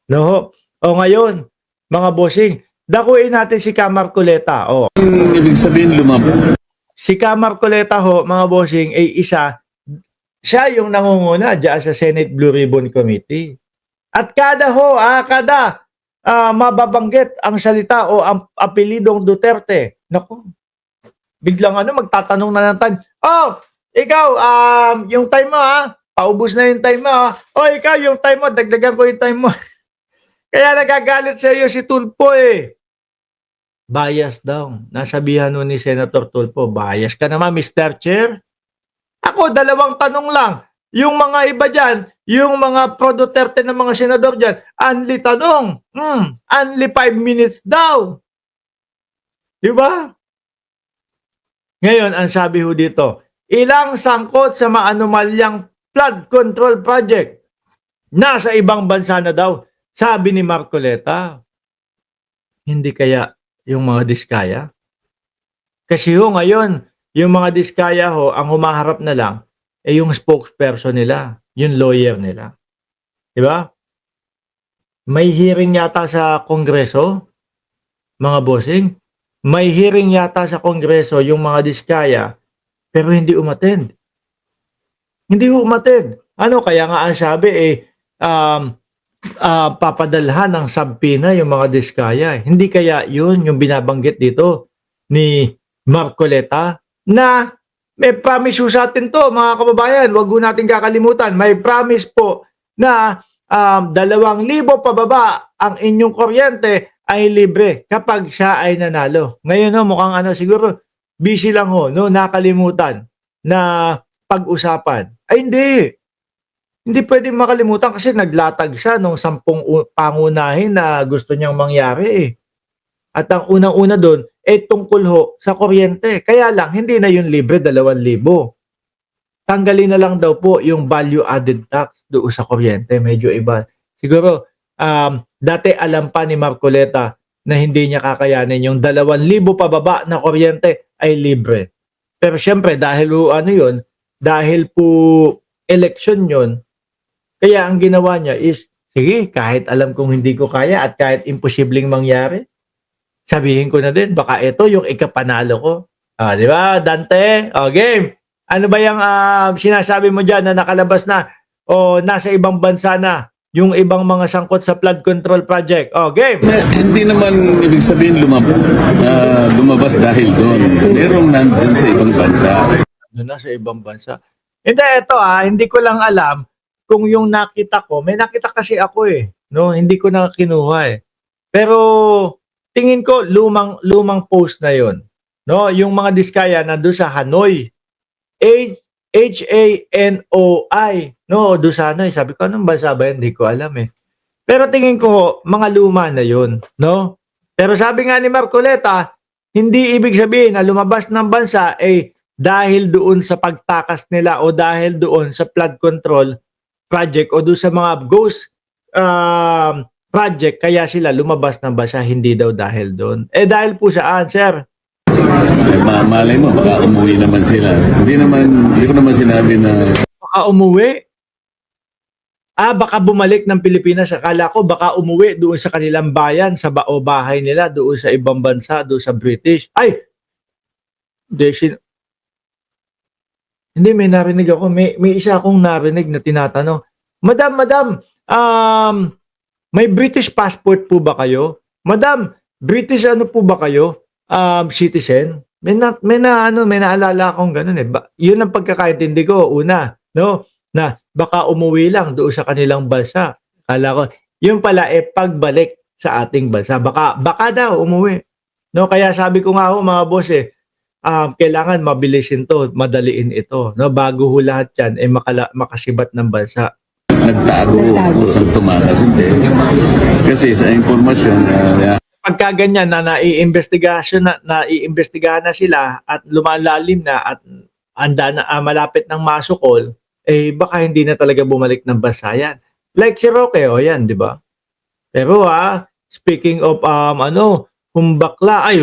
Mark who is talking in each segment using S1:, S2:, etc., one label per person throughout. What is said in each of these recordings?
S1: No? O ngayon, mga bossing, dakuin natin si Ka Marcoleta. O,
S2: Ibig sabihin lumabas.
S1: si Ka Marcoleta ho, mga bossing, ay siya yung nangunguna dyan sa Senate Blue Ribbon Committee. At kada mababanggit ang salita o ang apelidong Duterte, naku, biglang magtatanong na ng time, oh, ikaw, yung time mo paubos na yung time mo oh, ikaw, yung time mo, dagdagan ko yung time mo. Kaya nagagalit sa iyo si Tulfo eh. Bias daw. Nasabihan nun ni Senator Tulfo, bias ka naman, Mr. Chair. Ako, dalawang tanong lang. Yung mga iba dyan, yung mga pro-Duterte na mga senador dyan, only tanong. Only 5 minutes daw. Diba? Ngayon, ang sabi ho dito, ilang sangkot sa maanumalyang flood control project nasa ibang bansa na daw, sabi ni Marcoleta. Hindi kaya yung mga diskaya? Kasi ho ngayon, yung mga diskaya ho, ang humaharap na lang, yung spokesperson nila, yung lawyer nila. Diba? May hearing yata sa Kongreso, mga bossing. May hearing yata sa Kongreso yung mga diskaya, pero hindi umattend. Hindi umattend. Kaya nga ang sabi papadalhan ng subpoena yung mga diskaya. Hindi kaya yun yung binabanggit dito ni Marcoleta na may promise po sa atin to, mga kababayan. Huwag po natin kakalimutan. May promise po na 2,000 pababa ang inyong kuryente ay libre kapag siya ay nanalo. Ngayon mukhang siguro busy lang nakalimutan na pag-usapan. Ay hindi. Hindi pwedeng makalimutan kasi naglatag siya nung 10 pangunahin na gusto niyang mangyari eh. At ang unang-una doon tungkol ho sa kuryente. Kaya lang, hindi na yung libre 2,000. Tanggalin na lang daw po yung value added tax doon sa kuryente. Medyo iba. Siguro, dati alam pa ni Marcoleta na hindi niya kakayanin yung 2,000 pababa na kuryente ay libre. Pero syempre, dahil yun, dahil po election yun, kaya ang ginawa niya is, sige, kahit alam kong hindi ko kaya at kahit imposibleng mangyari, sabihin ko na din, baka ito yung ikapanalo ko. Di ba, Dante? Game. Ano ba yung sinasabi mo dyan na nakalabas na o nasa ibang bansa na yung ibang mga sangkot sa flood control project? Game.
S2: Hindi naman ibig sabihin lumabas dahil doon. Merong nandun sa ibang bansa.
S1: Doon na sa ibang bansa. Hindi, ito hindi ko lang alam kung yung nakita ko, may nakita kasi ako no? Hindi ko na kinuha Pero tingin ko lumang post na 'yon. No, yung mga diskaya nandoon sa Hanoi. Hanoi, no, doon sa Hanoi. Sabi ko, anong bansa ba yan? Hindi ko alam Pero tingin ko, mga luma na 'yon, no? Pero sabi nga ni Marcoleta, hindi ibig sabihin na lumabas ng bansa dahil doon sa pagtakas nila o dahil doon sa flood control project o doon sa mga ghost project kaya sila lumabas ng bansa, hindi daw dahil doon. Dahil po saan, sir?
S2: Malay mo, baka umuwi naman sila. Hindi ko naman sinabi na
S1: Baka umuwi? Baka bumalik ng Pilipinas. Akala ko baka umuwi doon sa kanilang bayan, sa bahay nila, doon sa ibang bansa, doon sa British. Hindi, may narinig ako. May isa akong narinig na tinatanong, Madam, may British passport po ba kayo? Madam, British ano po ba kayo? Citizen? May naalala akong ganun Yun ang pagkakaintindi ko, una, no? Na baka umuwi lang doon sa kanilang bansa. Kala ko, yun pala pagbalik sa ating bansa. Baka daw umuwi. No? Kaya sabi ko nga mga boss kailangan mabilisin to, madaliin ito. No? Bago ho lahat yan, makasibat ng bansa.
S2: nagtago kung saan tumakas. Hindi. Kasi sa informasyon,
S1: Pagka ganyan na naiimbestigahan na sila at lumalalim na at malapit ng masukol, baka hindi na talaga bumalik ng bansa yan. Like si Roque, yan, di ba? Pero speaking of humbakla.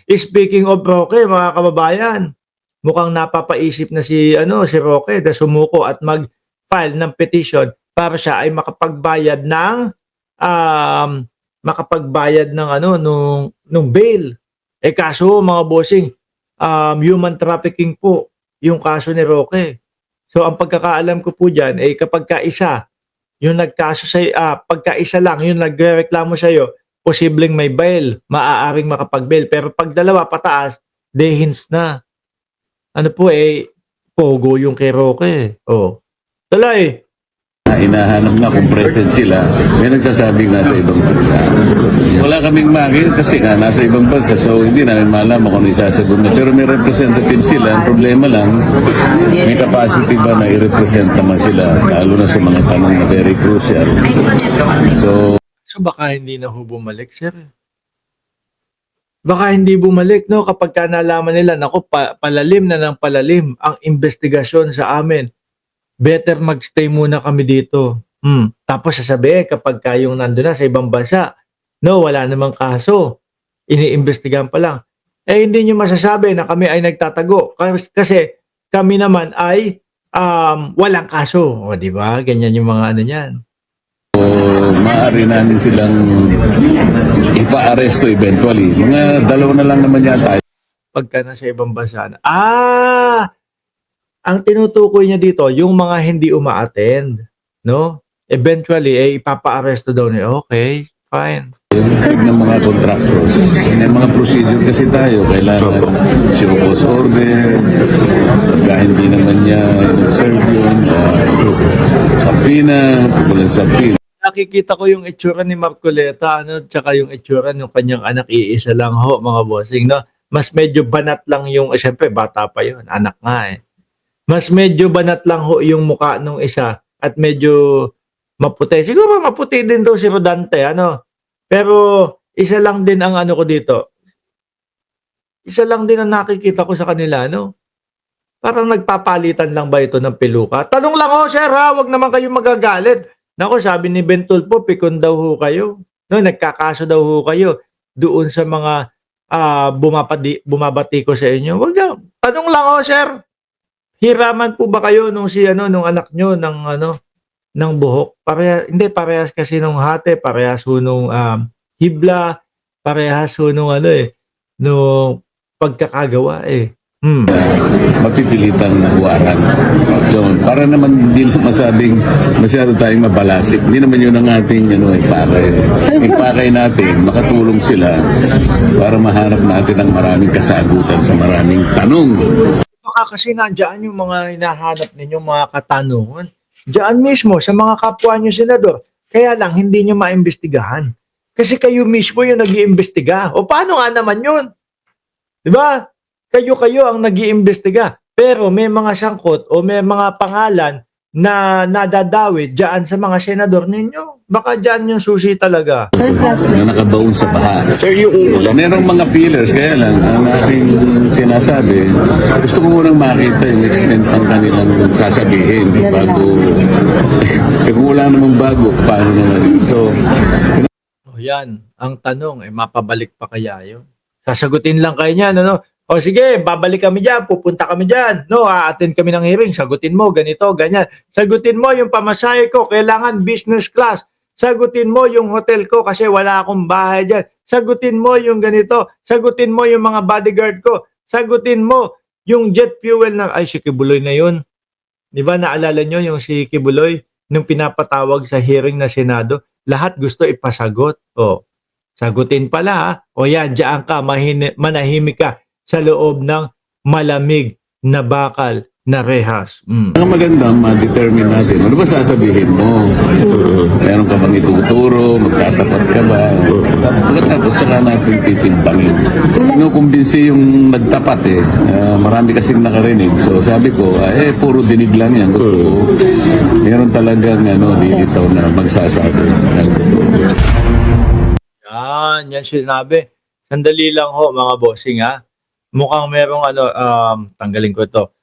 S1: Speaking of Roque, mga kababayan, mukhang napapaisip na si Roque na sumuko at mag-file ng petition para siya ay makapagbayad ng makapagbayad ng nung bail. Kaso mga bossing, human trafficking po yung kaso ni Roque. So ang pagkakaalam ko po diyan kapag kaisa yung nagkaso sa pagkaisa lang yung nagrereklamo sa iyo, posibleng may bail, maaaring makapag-bail. Pero pag dalawa pataas, dehins na. Ano po pogo yung kay Roque. Oh. Tuloy.
S2: Hinahanap nga kung present sila, may nagsasabing nasa ibang bansa. Wala kaming makita kasi nga nasa ibang bansa, so hindi namin malaman kung ano isasagot na. Pero may representative sila, ang problema lang, may capacity ba na i-represent naman sila, lalo na sa mga tanong na very crucial.
S1: So baka hindi na ho bumalik, sir. Baka hindi bumalik, no? Kapag ka nalaman nila, naku, palalim na ng palalim ang investigasyon sa amin. Better magstay muna kami dito. Tapos sasabihin kapag kayong nandun na sa ibang bansa, no, wala namang kaso. Iniimbestigahan pa lang. Hindi nyo masasabi na kami ay nagtatago. Kasi kami naman ay walang kaso. O, di ba? Ganyan yung mga ano niyan.
S2: Maaari namin silang ipa-aresto eventually. Mga 2 na lang naman yata.
S1: Pagka nasa ibang bansa na. Ang tinutukoy niya dito, yung mga hindi uma-attend, no? Eventually, ipapa-aresto daw niya. Okay, fine.
S2: Yung ng mga contractors. May mga procedure kasi tayo. Kailangan show cause order. Pagka hindi naman niya serve yun. Sabina. Pupulang sabina.
S1: Nakikita ko yung itsura ni Marcoleta, tsaka yung itsura ng kanyang anak, iisa lang ho, mga bossing, no? Mas medyo banat lang yung, syempre, bata pa yun, anak nga Mas medyo banat lang ho yung mukha nung isa at medyo maputi. Siguro maputi din daw si Rodante, Pero isa lang din ang ko dito. Isa lang din ang nakikita ko sa kanila, Parang nagpapalitan lang ba ito ng peluka? Tanong lang ho, sir, ha? Huwag naman kayo magagalit. Nako, sabi ni Ben Tulfo, pikon daw ho kayo. No, nagkakaso daw ho kayo doon sa mga bumabati ko sa inyo. Wag na. Tanong lang ho, sir. Hiraman po ba kayo nung nung anak nyo ng buhok? Hindi parehas kasi nung hate, parehas ho nung hibla, parehas ho nung nung pagkakagawa
S2: Mapipilitang nahuwaran. So, para naman hindi masabing masyado tayong mabalasik. Hindi naman yun ang ating ipakay. Ipakay natin, makatulong sila para mahanap natin ang maraming kasagutan sa maraming tanong.
S1: Baka kasi nandiyan yung mga hinahanap ninyong mga katanungan. Diyan mismo sa mga kapwa nyo senador. Kaya lang hindi nyo maimbestigahan. Kasi kayo mismo yung nag-iimbestiga. O paano nga naman yun? Diba? Kayo ang nag-iimbestiga. Pero may mga sangkot o may mga pangalan na nadadawit diyan sa mga senador ninyo. Baka diyan yung susi talaga.
S2: Na nakabaon sa baha. Sir, merong mga pillars, kaya lang, ang aking sinasabi, gusto ko munang makita yung extent ng kanilang sasabihin bago, kung wala namang bago, paano naman. So,
S1: yan, ang tanong, mapabalik pa kaya yun? Sasagutin lang kayo niyan, O sige, babalik kami dyan, pupunta kami dyan. A-attend kami ng hearing, sagutin mo, ganito, ganyan. Sagutin mo yung pamasahe ko, kailangan business class. Sagutin mo yung hotel ko kasi wala akong bahay dyan. Sagutin mo yung ganito. Sagutin mo yung mga bodyguard ko. Sagutin mo yung jet fuel si Kibuloy na yun. Di ba naalala nyo yung si Kibuloy nung pinapatawag sa hearing na Senado? Lahat gusto ipasagot. Sagutin pala ha. Yan, diyan ka, manahimik ka sa loob ng malamig na bakal na rehas.
S2: Ang maganda, ma-determine natin. Ano ba sasabihin mo? Meron ka bang ituturo? Magtatapat ka ba? Tapos saka natin titimbangin. Kinukumbinsi yung nagtapat marami kasing nakarinig. So sabi ko, puro dinig lang yan. Gusto ko, meron talagang dilitaw na magsasabi.
S1: Yan sinabi. Sandali lang ho mga bossing ha. Mukhang merong tanggalin ko ito.